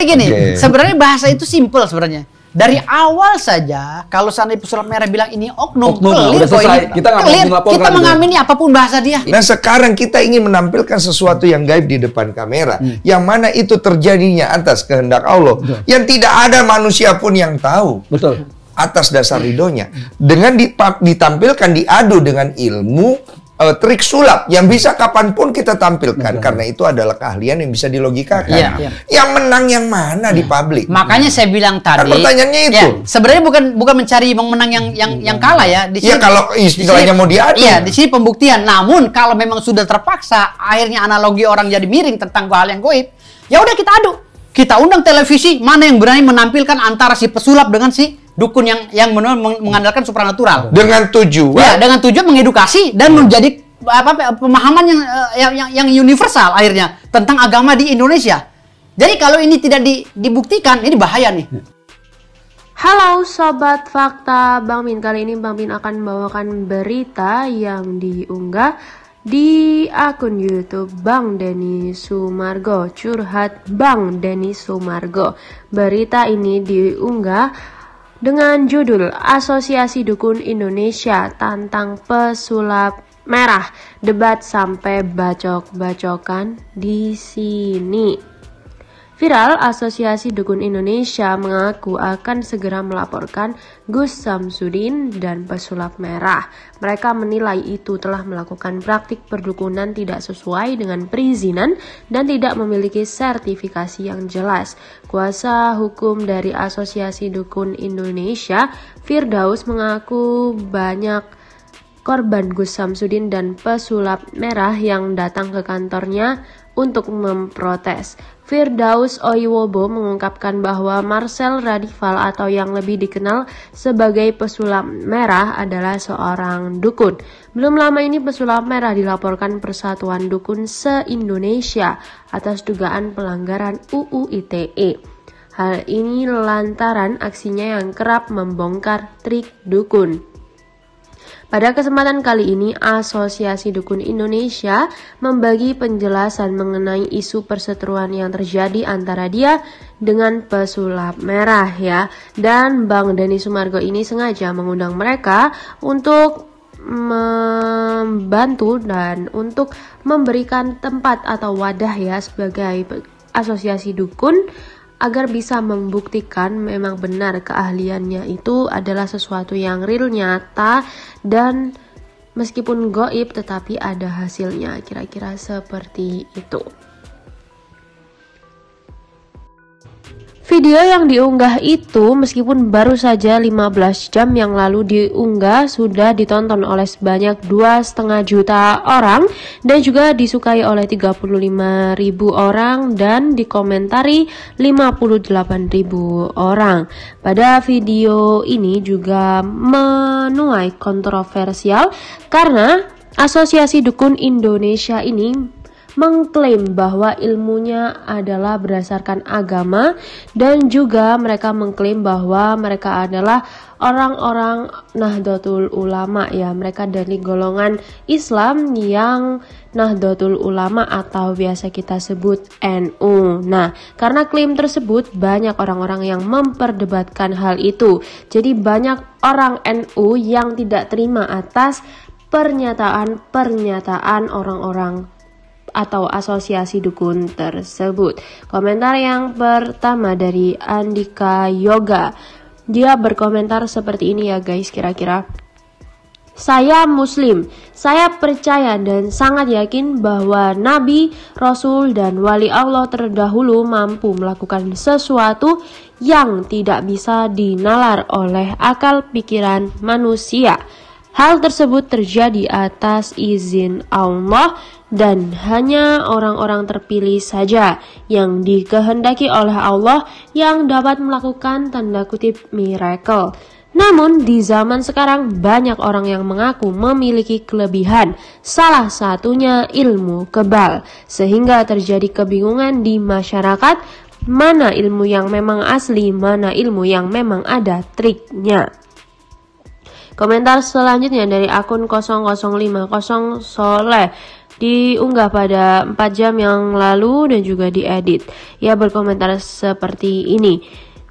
Gini, sebenarnya bahasa itu simple sebenarnya. Dari awal saja, kalau seandainya pesulap merah bilang ini oknum, udah selesai. Kita mengamini apapun bahasa dia. Nah sekarang kita ingin menampilkan sesuatu yang gaib di depan kamera, yang mana itu terjadinya atas kehendak Allah, yang tidak ada manusia pun yang tahu. Betul. Atas dasar ridhonya, dengan ditampilkan diadu dengan ilmu trik sulap yang bisa kapanpun kita tampilkan. Karena itu adalah keahlian yang bisa dilogikakan. Yang menang yang mana di publik? Makanya saya bilang tadi, pertanyaannya itu sebenarnya bukan mencari menang yang kalah ya. Di sini, kalau istilahnya mau diadu. Iya, di sini pembuktian. Namun kalau memang sudah terpaksa, akhirnya analogi orang jadi miring tentang hal yang goib, ya udah kita adu. Kita undang televisi, mana yang berani menampilkan antara si pesulap dengan si dukun yang mengandalkan supranatural. Dengan tujuan? Ya, dengan tujuan mengedukasi dan menjadi pemahaman yang universal akhirnya tentang agama di Indonesia. Jadi kalau ini tidak dibuktikan, ini bahaya nih. Halo Sobat Fakta Bang Min, kali ini Bang Min akan membawakan berita yang diunggah di akun YouTube Bang Denny Sumargo, curhat Bang Denny Sumargo. Berita ini diunggah dengan judul Asosiasi Dukun Indonesia tantang pesulap merah, debat sampai bacok-bacokan di sini. Viral, Asosiasi Dukun Indonesia mengaku akan segera melaporkan Gus Samsudin dan pesulap merah. Mereka menilai itu telah melakukan praktik perdukunan tidak sesuai dengan perizinan dan tidak memiliki sertifikasi yang jelas. Kuasa hukum dari Asosiasi Dukun Indonesia, Firdaus, mengaku banyak korban Gus Samsudin dan pesulap merah yang datang ke kantornya untuk memprotes. Firdaus Oiwobo mengungkapkan bahwa Marcel Radival atau yang lebih dikenal sebagai pesulap merah adalah seorang dukun. Belum lama ini pesulap merah dilaporkan Persatuan Dukun se-Indonesia atas dugaan pelanggaran UU ITE. Hal ini lantaran aksinya yang kerap membongkar trik dukun. Pada kesempatan kali ini, Asosiasi Dukun Indonesia membagi penjelasan mengenai isu perseteruan yang terjadi antara dia dengan pesulap merah ya. Dan Bang Denny Sumargo ini sengaja mengundang mereka untuk membantu dan untuk memberikan tempat atau wadah ya sebagai asosiasi dukun, agar bisa membuktikan memang benar keahliannya itu adalah sesuatu yang real, nyata, dan meskipun goib tetapi ada hasilnya. Kira-kira seperti itu. Video yang diunggah itu meskipun baru saja 15 jam yang lalu diunggah, sudah ditonton oleh sebanyak 2,5 juta orang dan juga disukai oleh 35.000 orang dan dikomentari 58.000 orang. Pada video ini juga menuai kontroversial karena Asosiasi Dukun Indonesia ini mengklaim bahwa ilmunya adalah berdasarkan agama dan juga mereka mengklaim bahwa mereka adalah orang-orang Nahdlatul Ulama ya, mereka dari golongan Islam yang Nahdlatul Ulama atau biasa kita sebut NU. Nah, karena klaim tersebut banyak orang-orang yang memperdebatkan hal itu. Jadi banyak orang NU yang tidak terima atas pernyataan orang-orang atau asosiasi dukun tersebut. Komentar yang pertama dari Andika Yoga. Dia berkomentar seperti ini ya guys, kira-kira. Saya Muslim, saya percaya dan sangat yakin bahwa Nabi, Rasul, dan Wali Allah terdahulu mampu melakukan sesuatu yang tidak bisa dinalar oleh akal pikiran manusia. Hal tersebut terjadi atas izin Allah dan hanya orang-orang terpilih saja yang dikehendaki oleh Allah yang dapat melakukan tanda kutip miracle. Namun di zaman sekarang banyak orang yang mengaku memiliki kelebihan, salah satunya ilmu kebal, sehingga terjadi kebingungan di masyarakat mana ilmu yang memang asli, mana ilmu yang memang ada triknya. Komentar selanjutnya dari akun 0050 Soleh. diunggah pada 4 jam yang lalu dan juga diedit. Ia berkomentar seperti ini.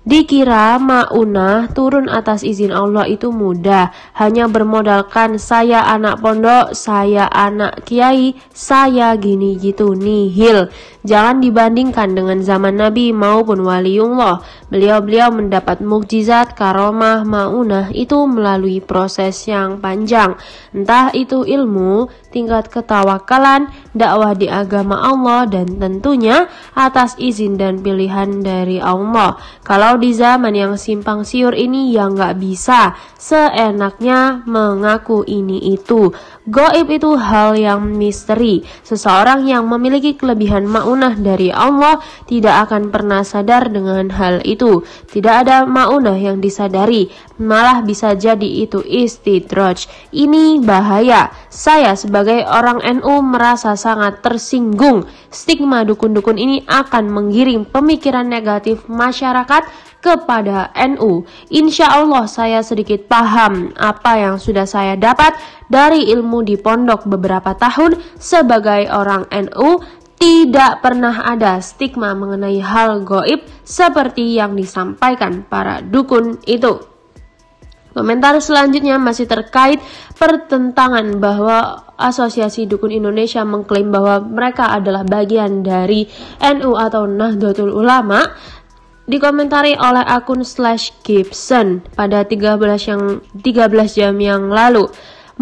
Dikira maunah turun atas izin Allah itu mudah, hanya bermodalkan saya anak pondok, saya anak kiai, saya gini gitu, nihil. Jangan dibandingkan dengan zaman Nabi maupun waliullah. Beliau-beliau mendapat mukjizat karomah maunah itu melalui proses yang panjang. Entah itu ilmu, tingkat ketawakalan, dakwah di agama Allah, dan tentunya atas izin dan pilihan dari Allah. Kalau di zaman yang simpang siur ini ya nggak bisa seenaknya mengaku ini itu. Gaib itu hal yang misteri. Seseorang yang memiliki kelebihan maunah dari Allah tidak akan pernah sadar dengan hal itu. Tidak ada maunah yang disadari, malah bisa jadi itu istidraj. Ini bahaya. Saya sebagai orang NU merasa sangat tersinggung. Stigma dukun-dukun ini akan menggiring pemikiran negatif masyarakat kepada NU. Insya Allah saya sedikit paham apa yang sudah saya dapat dari ilmu di pondok beberapa tahun sebagai orang NU. Tidak pernah ada stigma mengenai hal gaib seperti yang disampaikan para dukun itu. Komentar selanjutnya masih terkait pertentangan bahwa Asosiasi Dukun Indonesia mengklaim bahwa mereka adalah bagian dari NU atau Nahdlatul Ulama. Dikomentari oleh akun /Gibson pada 13 jam yang lalu.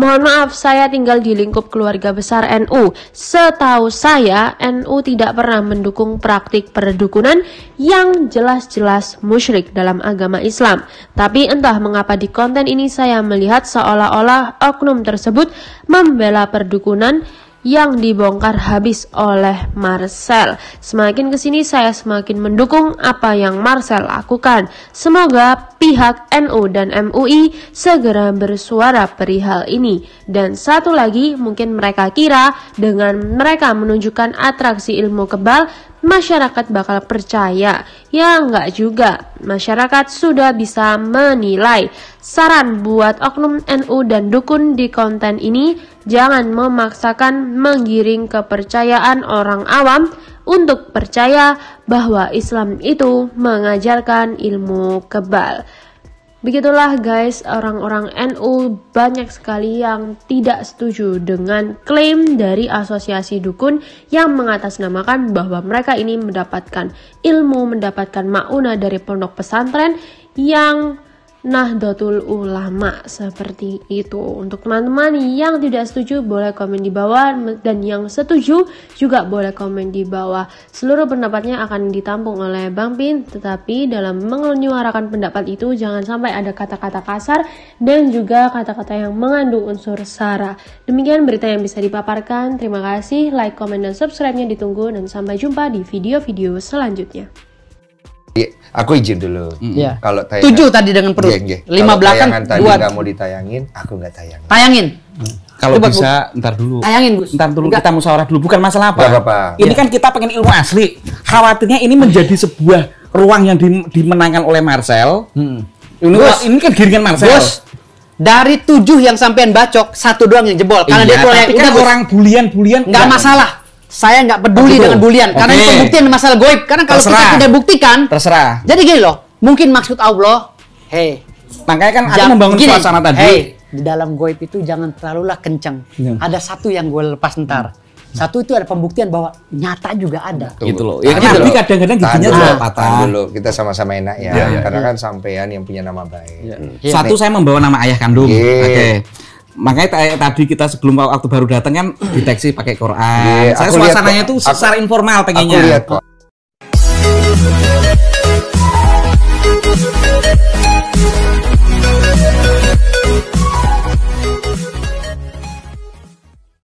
Mohon maaf, saya tinggal di lingkup keluarga besar NU. Setahu saya, NU tidak pernah mendukung praktik perdukunan yang jelas-jelas musyrik dalam agama Islam. Tapi entah mengapa di konten ini saya melihat seolah-olah oknum tersebut membela perdukunan yang dibongkar habis oleh Marcel. Semakin kesini saya semakin mendukung apa yang Marcel lakukan. Semoga pihak NU dan MUI segera bersuara perihal ini. Dan satu lagi, mungkin mereka kira dengan mereka menunjukkan atraksi ilmu kebal, masyarakat bakal percaya. Ya enggak juga, masyarakat sudah bisa menilai. Saran buat oknum NU dan dukun di konten ini, jangan memaksakan menggiring kepercayaan orang awam untuk percaya bahwa Islam itu mengajarkan ilmu kebal. Begitulah guys, orang-orang NU banyak sekali yang tidak setuju dengan klaim dari asosiasi dukun yang mengatasnamakan bahwa mereka ini mendapatkan ilmu, mendapatkan maunah dari pondok pesantren yang Nahdlatul Ulama seperti itu. Untuk teman-teman yang tidak setuju boleh komen di bawah, dan yang setuju juga boleh komen di bawah. Seluruh pendapatnya akan ditampung oleh Bang Pin, tetapi dalam menyuarakan pendapat itu jangan sampai ada kata-kata kasar dan juga kata-kata yang mengandung unsur sara. Demikian berita yang bisa dipaparkan. Terima kasih, like, komen, dan subscribe-nya ditunggu, dan sampai jumpa di video-video selanjutnya. Aku izin dulu. Ya. Kalau 7 tadi dengan perut. 5 belakang, tadi nggak mau ditayangin, aku nggak tayangin. Tayangin. Kalau bisa, ntar dulu. Tayangin, Gus. Ntar dulu Enggak. kita musyawarah dulu. Bukan masalah apa. Gak apa-apa. Ini kan kita pengen ilmu asli. Khawatirnya ini menjadi sebuah ruang yang dimenangkan oleh Marcel. Ini kan giringan Marcel. Bos, dari 7 yang sampean bacok, 1 doang yang jebol. Karena dia tapi kan orang bulian-bulian. nggak masalah. Saya nggak peduli dengan bulian, karena itu pembuktian masalah goib. Karena kalau kita tidak buktikan, terserah. Jadi gini loh, mungkin maksud Allah, makanya kan aku membangun suasana tadi. Di dalam goib itu jangan terlalulah kenceng. Ada satu yang gue lepas ntar. Satu itu ada pembuktian bahwa nyata juga ada. Gitu loh. Ya kan tapi kadang-kadang giginya juga patah. Dulu kita sama-sama enak ya. Karena kan sampean yang punya nama baik. Satu, saya membawa nama ayah kandung. Oke. Makanya tadi kita sebelum waktu baru datang kan deteksi pakai Quran. Saya suasananya tuh secara informal pengennya. Aku lihat kok.